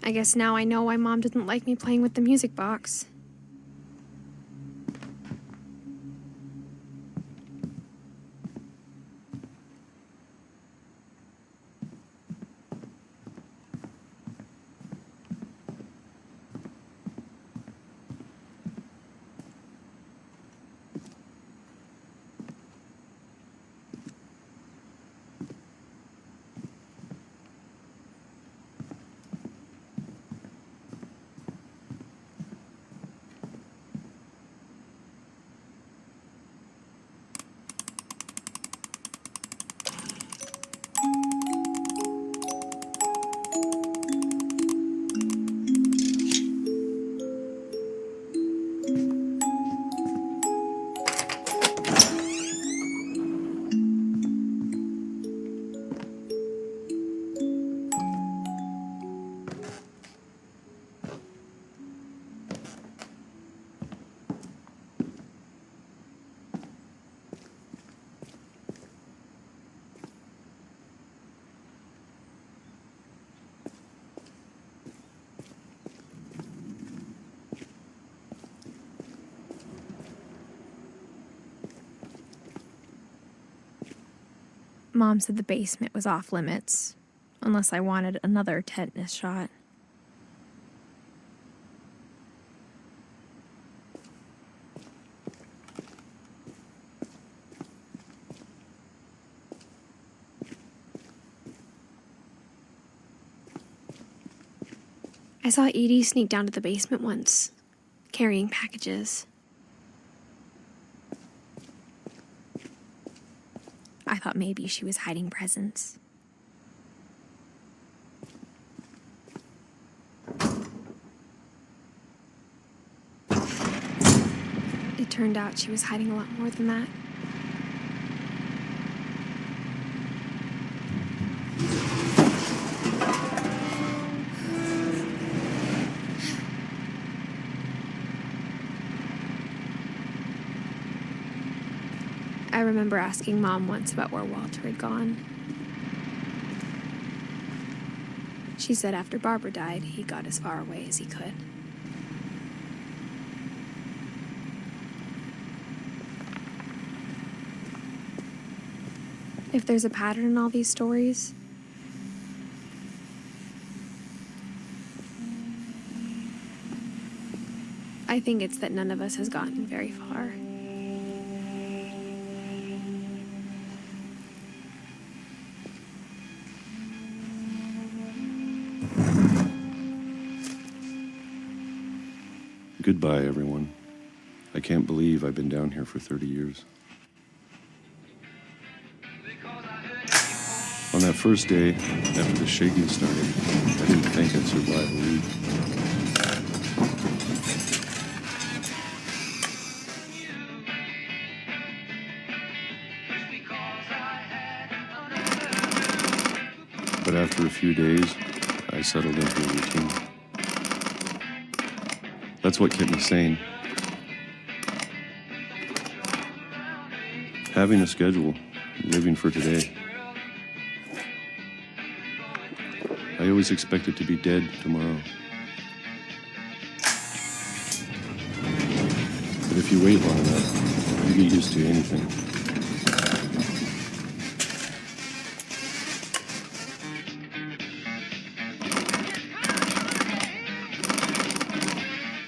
I guess now I know why Mom didn't like me playing with the music box. Mom said the basement was off limits, unless I wanted another tetanus shot. I saw Edith sneak down to the basement once, carrying packages. I thought maybe she was hiding presents. It turned out she was hiding a lot more than that. I remember asking Mom once about where Walter had gone. She said after Barbara died, he got as far away as he could. If there's a pattern in all these stories, I think it's that none of us has gotten very far. Goodbye, everyone. I can't believe I've been down here for 30 years. On that first day, after the shaking started, I didn't think I'd survive a week. But after a few days, I settled into a routine. That's what kept me sane. Having a schedule, living for today. I always expected to be dead tomorrow. But if you wait long enough, you get used to anything.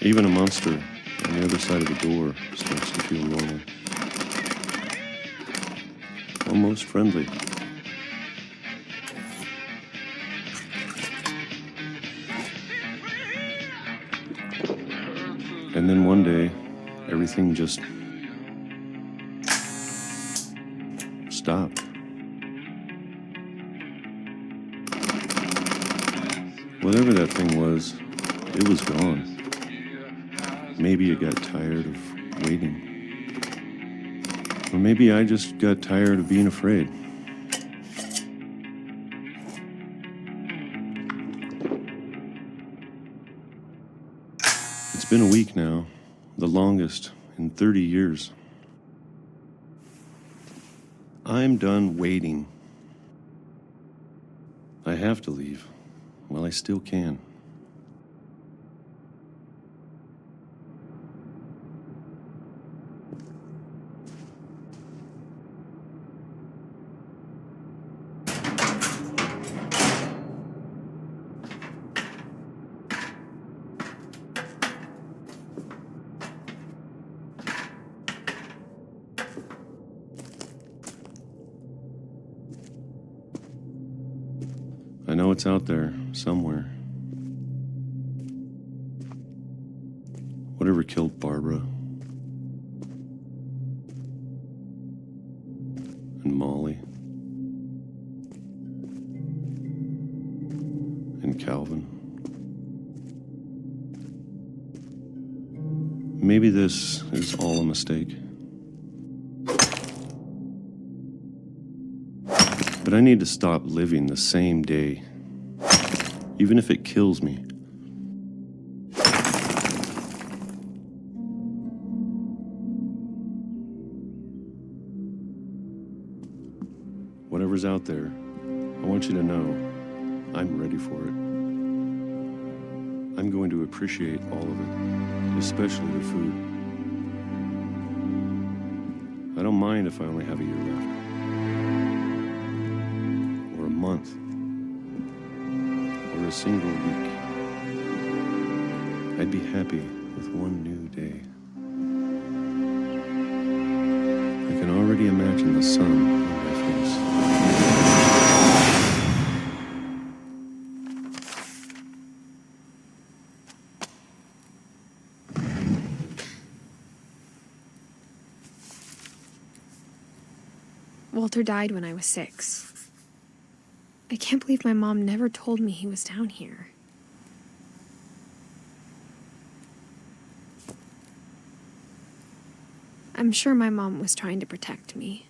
Even a monster on the other side of the door starts to feel normal. Almost friendly. And then one day, everything just stopped. Whatever that thing was, it was gone. Maybe it got tired of waiting. Or maybe I just got tired of being afraid. It's been a week now, the longest in 30 years. I'm done waiting. I have to leave while I still can. it's out there somewhere. Whatever killed Barbara and Molly and Calvin. Maybe this is all a mistake. But I need to stop living the same day, even if it kills me. Whatever's out there, I want you to know I'm ready for it. I'm going to appreciate all of it, especially the food. I don't mind if I only have a year left. Or a month. Or a single week. I'd be happy with one new day. I can already imagine the sun on my face. Walter died when I was 6. I can't believe my mom never told me he was down here. I'm sure my mom was trying to protect me.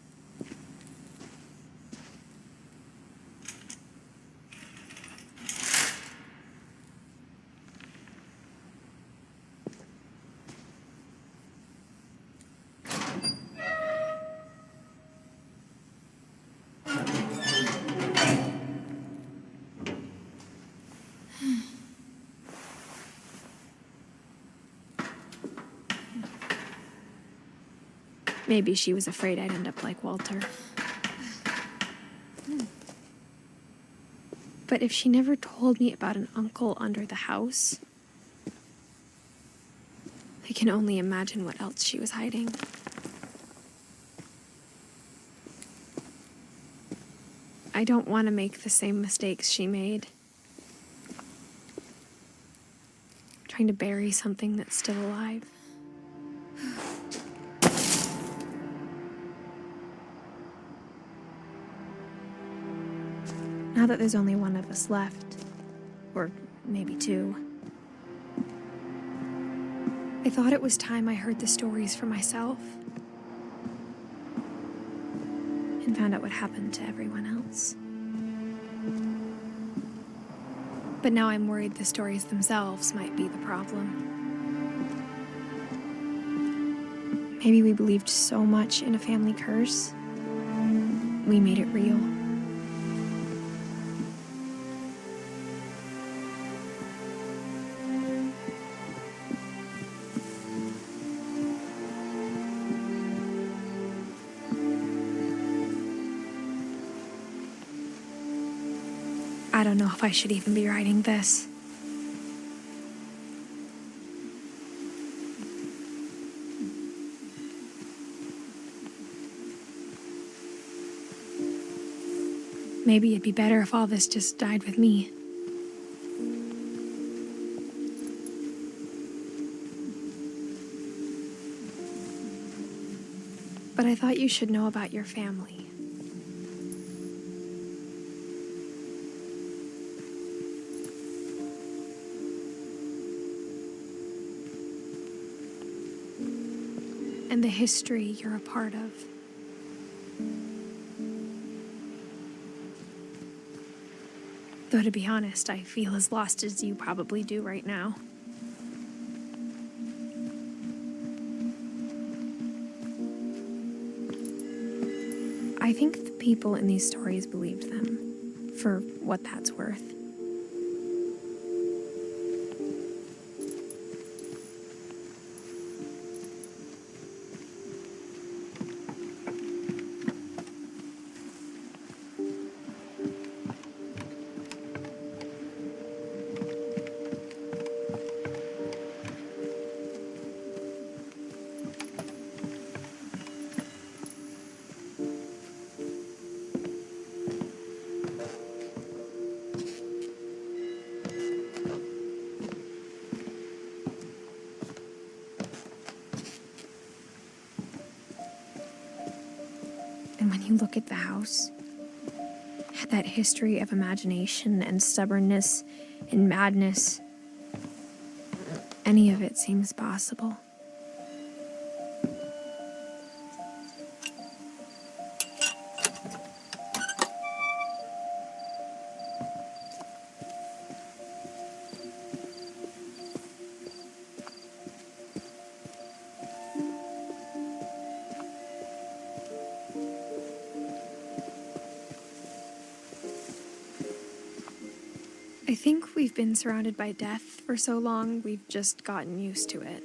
Maybe she was afraid I'd end up like Walter. But if she never told me about an uncle under the house, I can only imagine what else she was hiding. I don't want to make the same mistakes she made. Trying to bury something that's still alive. Now that there's only one of us left, or maybe 2, I thought it was time I heard the stories for myself and found out what happened to everyone else. But now I'm worried the stories themselves might be the problem. Maybe we believed so much in a family curse, we made it real. I don't know if I should even be writing this. Maybe it'd be better if all this just died with me. But I thought you should know about your family. And the history you're a part of. Though to be honest, I feel as lost as you probably do right now. I think the people in these stories believed them, for what that's worth. you look at the house, had that history of imagination and stubbornness and madness. Any of it seems possible. I think we've been surrounded by death for so long, we've just gotten used to it.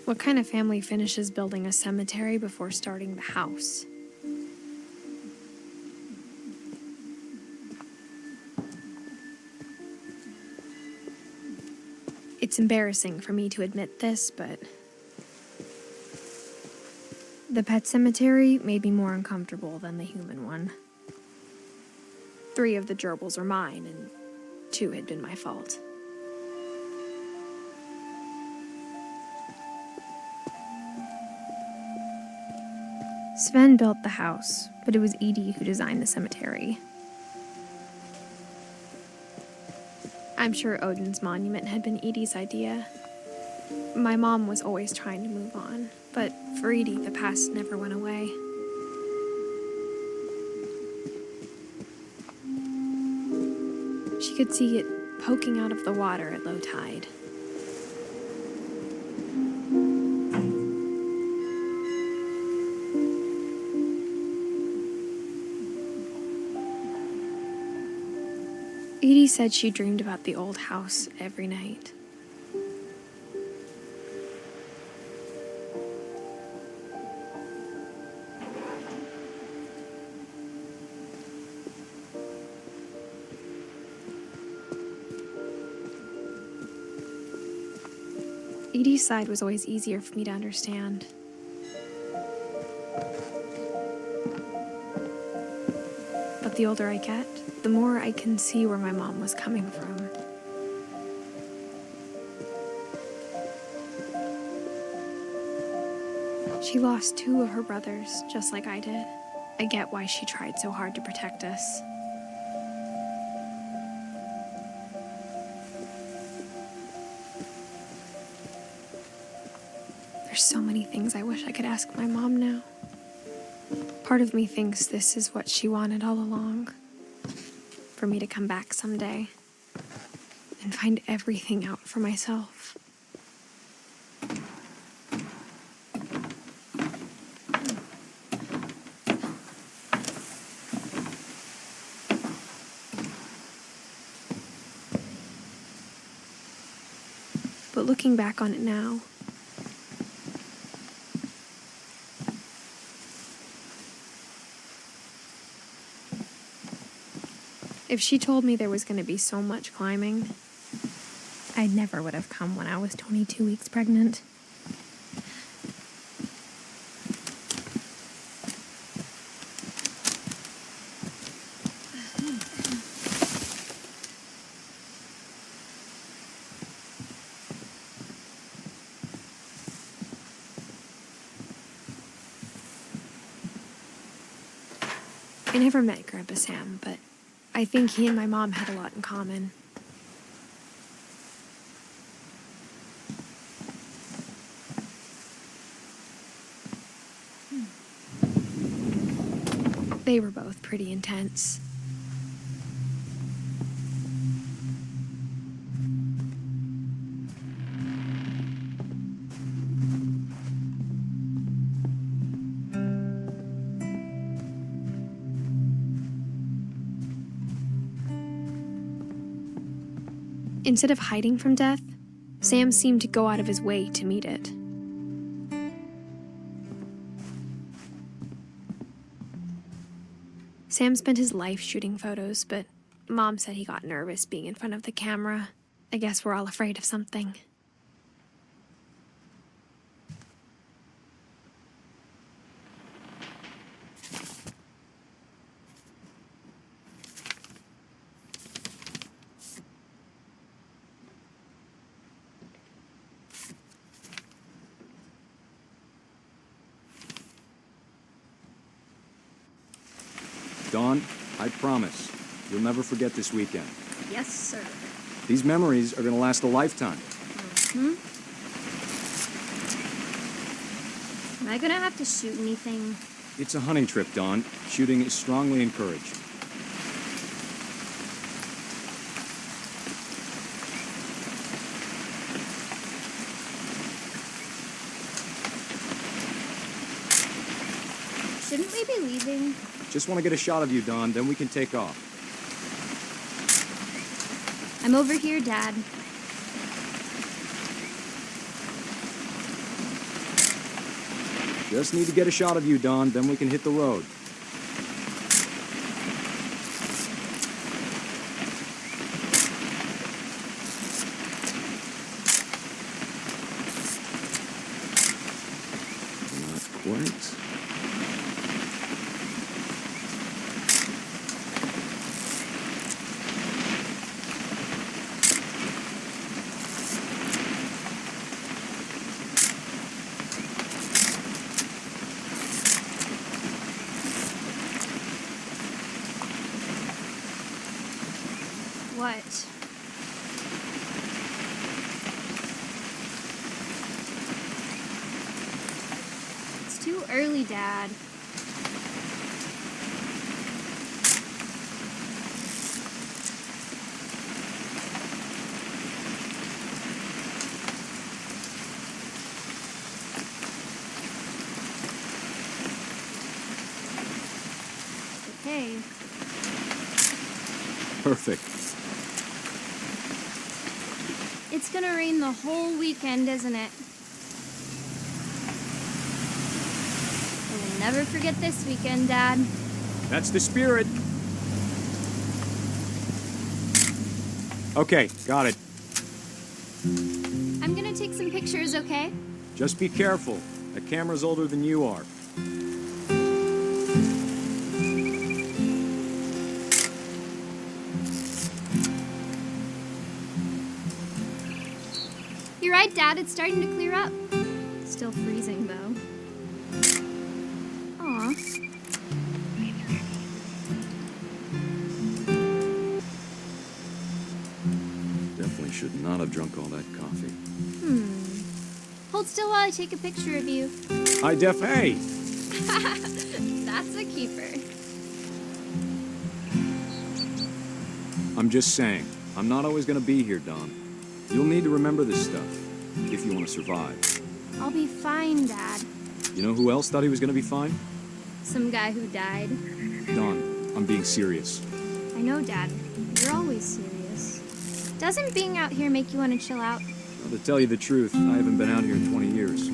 What kind of family finishes building a cemetery before starting the house? It's embarrassing for me to admit this, but the pet cemetery made me more uncomfortable than the human one. 3 of the gerbils were mine, and 2 had been my fault. Sven built the house, but it was Edith who designed the cemetery. I'm sure Odin's monument had been Edith's idea. My mom was always trying to move on, but for Edith, the past never went away. She could see it poking out of the water at low tide. Edie said she dreamed about the old house every night. Edie's side was always easier for me to understand. But the older I get, the more I can see where my mom was coming from. She lost 2 of her brothers, just like I did. I get why she tried so hard to protect us. There's so many things I wish I could ask my mom now. Part of me thinks this is what she wanted all along. For me to come back someday and find everything out for myself. But looking back on it now, if she told me there was going to be so much climbing, I never would have come when I was 22 weeks pregnant. I never met Grandpa Sam, but I think he and my mom had a lot in common. They were both pretty intense. Instead of hiding from death, Sam seemed to go out of his way to meet it. Sam spent his life shooting photos, but Mom said he got nervous being in front of the camera. I guess we're all afraid of something. Dawn, I promise, you'll never forget this weekend. Yes, sir. These memories are gonna last a lifetime. Am I gonna have to shoot anything? It's a hunting trip, Dawn. Shooting is strongly encouraged. Shouldn't we be leaving? Just want to get a shot of you, Dawn, then we can take off. I'm over here, Dad. Just need to get a shot of you, Dawn, then we can hit the road. Not quite. What? It's too early, Dad. Okay. Perfect. It's gonna rain the whole weekend, isn't it? I will never forget this weekend, Dad. That's the spirit. Okay, got it. I'm gonna take some pictures, okay? Just be careful. That camera's older than you are. You're right, Dad. It's starting to clear up. Still freezing, though. Aw. Definitely should not have drunk all that coffee. Hold still while I take a picture of you. Hey! That's a keeper. I'm just saying, I'm not always gonna be here, Dawn. You'll need to remember this stuff, if you want to survive. I'll be fine, Dad. You know who else thought he was gonna be fine? Some guy who died. Dawn, I'm being serious. I know, Dad. You're always serious. Doesn't being out here make you want to chill out? Well, to tell you the truth, I haven't been out here in 20 years.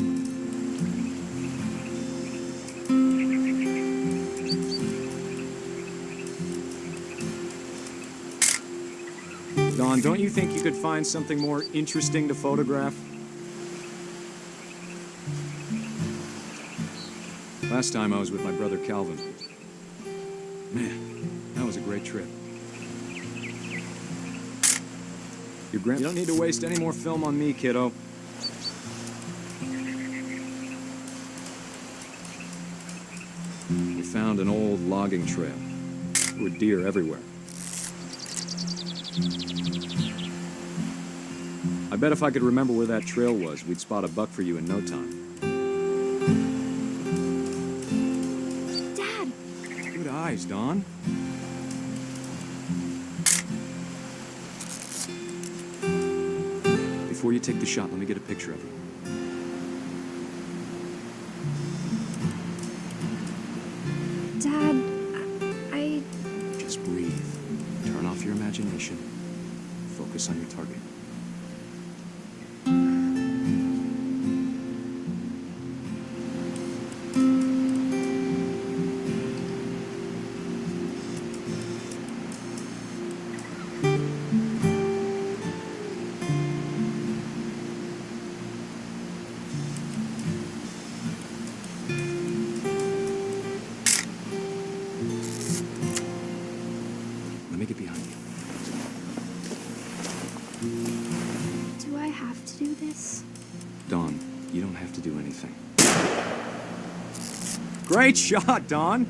Dawn, don't you think you could find something more interesting to photograph? Last time I was with my brother Calvin. Man, that was a great trip. You don't need to waste any more film on me, kiddo. We found an old logging trail. There were deer everywhere. I bet if I could remember where that trail was, we'd spot a buck for you in no time. Dad! Good eyes, Dawn. Before you take the shot, let me get a picture of you. Dad, I... Just breathe. Turn off your imagination. Focus on your target. Let me get behind you. Do I have to do this? Dawn, you don't have to do anything. Great shot, Dawn!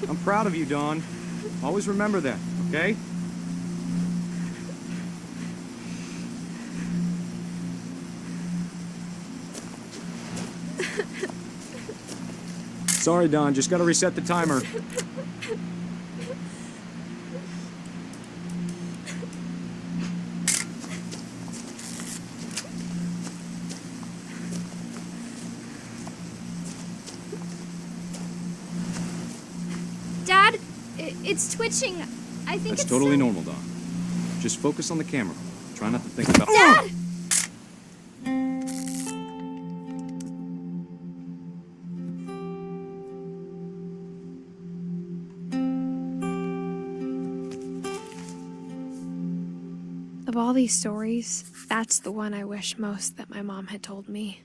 I'm proud of you, Dawn. Always remember that, okay? Sorry, Dawn. Just gotta reset the timer. Dad, it's twitching. I think That's it's totally normal, Dawn. Just focus on the camera. Try not to think about... Dad! Of all these stories, that's the one I wish most that my mom had told me.